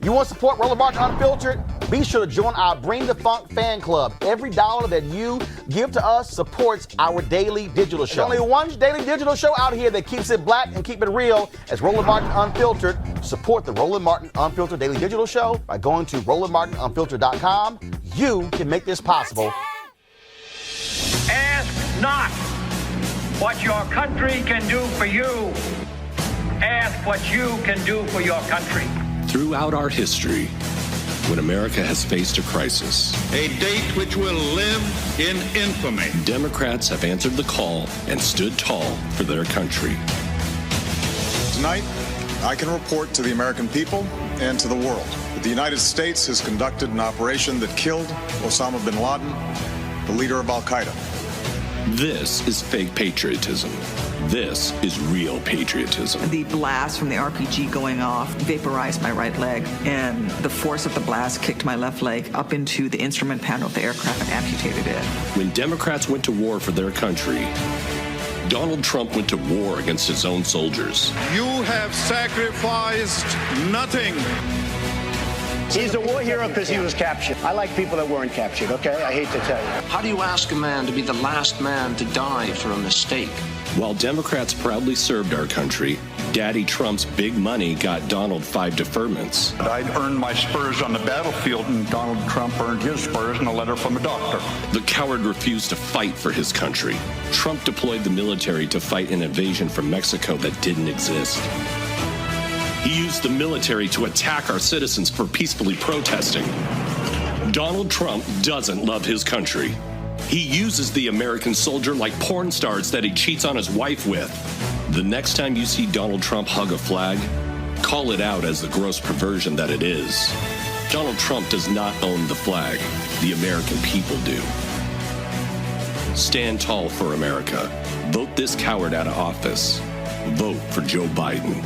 You want to support Roland Martin Unfiltered? Be sure to join our Bring the Funk fan club. Every dollar that you give to us supports our daily digital show. There's only one daily digital show out here that keeps it black and keep it real. As Roland Martin Unfiltered. Support the Roland Martin Unfiltered daily digital show by going to RolandMartinUnfiltered.com. You can make this possible. Ask not what your country can do for you. Ask what you can do for your country. Throughout our history, when America has faced a crisis, a date which will live in infamy, Democrats have answered the call and stood tall for their country. Tonight, I can report to the American people and to the world that the United States has conducted an operation that killed Osama bin Laden, the leader of Al-Qaeda. This is fake patriotism. This is real patriotism. The blast from the RPG going off vaporized my right leg, and the force of the blast kicked my left leg up into the instrument panel of the aircraft and amputated it. When Democrats went to war for their country, Donald Trump went to war against his own soldiers. You have sacrificed nothing. He's a war hero because he was captured. I like people that weren't captured, okay? I hate to tell you. How do you ask a man to be the last man to die for a mistake? While Democrats proudly served our country, Daddy Trump's big money got Donald 5 deferments. I earned my spurs on the battlefield, and Donald Trump earned his spurs in a letter from a doctor. The coward refused to fight for his country. Trump deployed the military to fight an invasion from Mexico that didn't exist. He used the military to attack our citizens for peacefully protesting. Donald Trump doesn't love his country. He uses the American soldier like porn stars that he cheats on his wife with. The next time you see Donald Trump hug a flag, call it out as the gross perversion that it is. Donald Trump does not own the flag. The American people do. Stand tall for America. Vote this coward out of office. Vote for Joe Biden.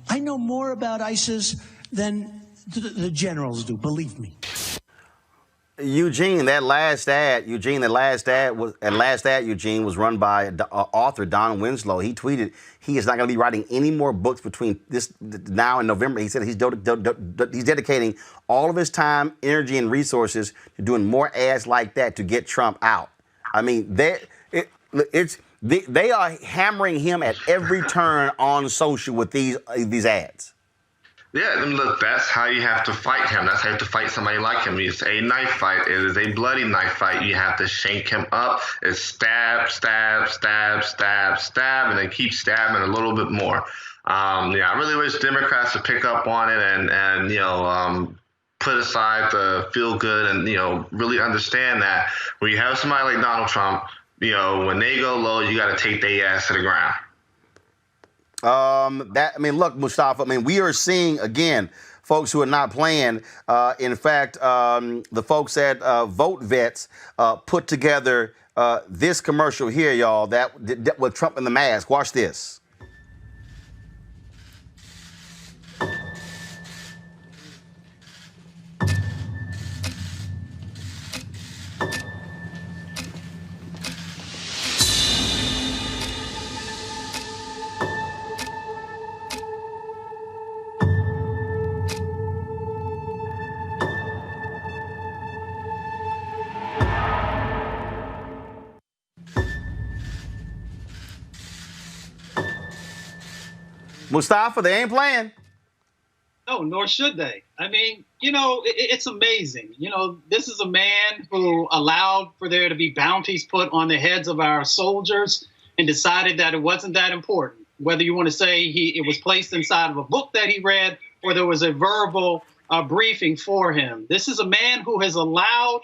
I know more about ISIS than the generals do, believe me. Eugene, that last ad was run by author Don Winslow. He tweeted he is not going to be writing any more books between this now and November. He said he's dedicating all of his time, energy, and resources to doing more ads like that to get Trump out. I mean, they are hammering him at every turn on social with these ads. Yeah, and look, that's how you have to fight him. That's how you have to fight somebody like him. It's a knife fight. It is a bloody knife fight. You have to shank him up. It's stab, stab, stab, stab, stab, and then keep stabbing a little bit more. I really wish Democrats would pick up on it and put aside the feel good and, really understand that when you have somebody like Donald Trump, when they go low, you got to take their ass to the ground. Look, Mustafa, we are seeing, again, folks who are not playing. In fact, the folks at Vote Vets put together this commercial here, y'all, that with Trump in the mask. Watch this. Mustafa, they ain't playing. No, nor should they. It's amazing. This is a man who allowed for there to be bounties put on the heads of our soldiers and decided that it wasn't that important. Whether you want to say it was placed inside of a book that he read or there was a verbal briefing for him. This is a man who has allowed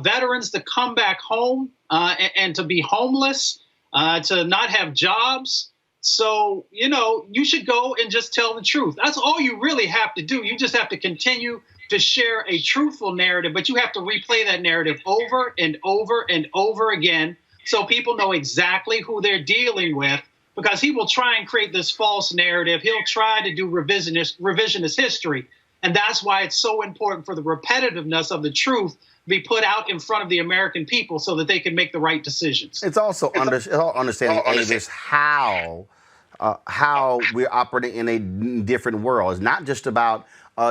veterans to come back home and to be homeless, to not have jobs. So, you should go and just tell the truth. That's all you really have to do. You just have to continue to share a truthful narrative, but you have to replay that narrative over and over and over again so people know exactly who they're dealing with, because he will try and create this false narrative. He'll try to do revisionist history. And that's why it's so important for the repetitiveness of the truth to be put out in front of the American people so that they can make the right decisions. It's also understanding, Avis, how how we're operating in a different world. It's not just about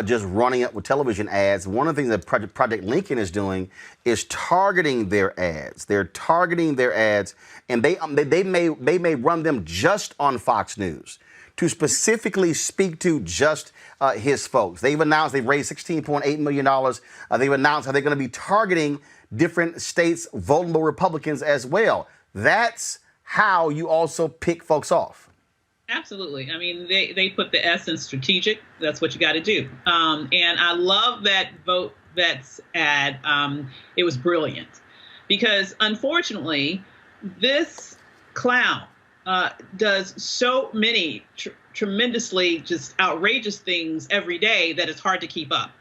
just running up with television ads. One of the things that Project Lincoln is doing is targeting their ads. They're targeting their ads, and they may run them just on Fox News to specifically speak to just his folks. They've announced they've raised $16.8 million. They've announced how they're going to be targeting different states' vulnerable Republicans as well. That's how you also pick folks off. Absolutely. I mean, they put the S in strategic. That's what you got to do. And I love that Vote Vets ad. It was brilliant because, unfortunately, this clown does so many tremendously just outrageous things every day that it's hard to keep up.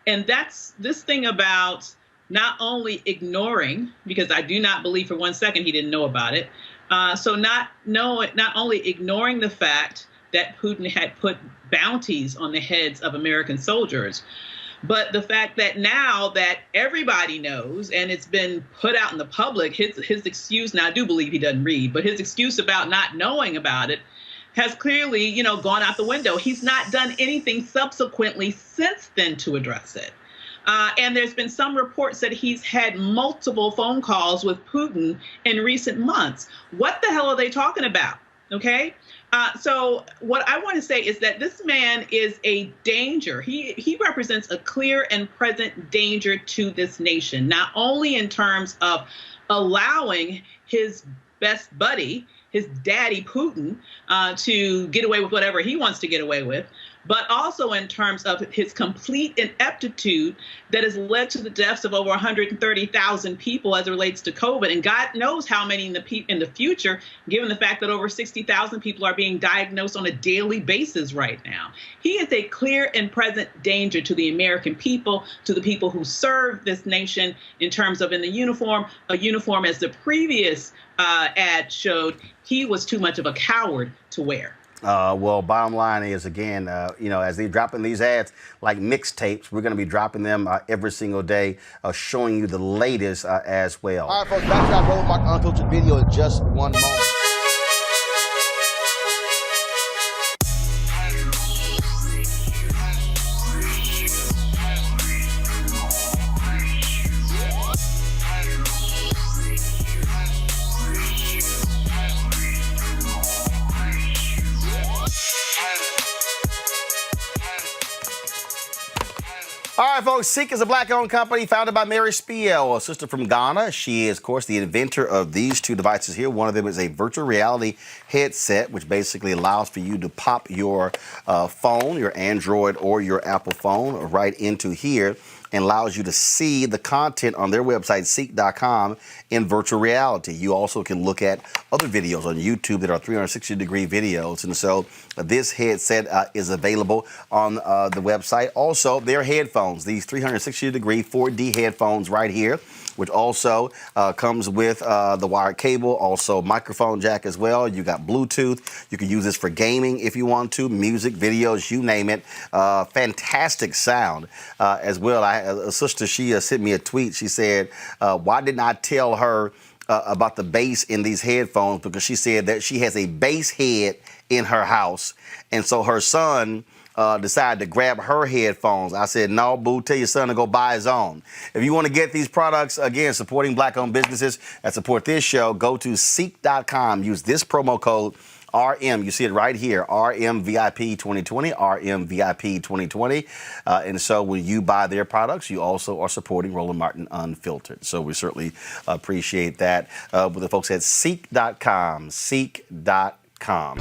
And that's this thing about not only ignoring, because I do not believe for 1 second he didn't know about it. So not only ignoring the fact that Putin had put bounties on the heads of American soldiers, but the fact that now that everybody knows and it's been put out in the public, his excuse, now I do believe he doesn't read, but his excuse about not knowing about it has clearly, gone out the window. He's not done anything subsequently since then to address it. And there's been some reports that he's had multiple phone calls with Putin in recent months. What the hell are they talking about? Okay. So what I want to say is that this man is a danger. He represents a clear and present danger to this nation, not only in terms of allowing his best buddy, his daddy Putin, to get away with whatever he wants to get away with, but also in terms of his complete ineptitude that has led to the deaths of over 130,000 people as it relates to COVID. And God knows how many in the future, given the fact that over 60,000 people are being diagnosed on a daily basis right now. He is a clear and present danger to the American people, to the people who serve this nation in terms of in the uniform, a uniform as the previous ad showed, he was too much of a coward to wear. Well, bottom line is, again, as they're dropping these ads like mixtapes, we're going to be dropping them every single day, showing you the latest as well. All right, folks, back to our Roland Martin Unfiltered video in just one moment. All right, folks, Ceek is a Black-owned company founded by Mary Spiel, a sister from Ghana. She is, of course, the inventor of these two devices here. One of them is a virtual reality headset, which basically allows for you to pop your phone, your Android or your Apple phone, right into here, and allows you to see the content on their website, Ceek.com, in virtual reality. You also can look at other videos on YouTube that are 360-degree videos. And so this headset is available on the website. Also, their headphones, these 360-degree 4D headphones right here, which also comes with the wired cable, also microphone jack as well. You got Bluetooth. You can use this for gaming if you want to, music, videos, you name it. Fantastic sound as well. A sister, she sent me a tweet. She said, why didn't I tell her about the bass in these headphones? Because she said that she has a bass head in her house. And so her son decided to grab her headphones. I said, no, boo, tell your son to go buy his own. If you want to get these products, again, supporting Black-owned businesses that support this show, go to Ceek.com. Use this promo code RM. You see it right here, RMVIP2020, RMVIP2020. And so when you buy their products, you also are supporting Roland Martin Unfiltered. So we certainly appreciate that with the folks at Ceek.com, Ceek.com.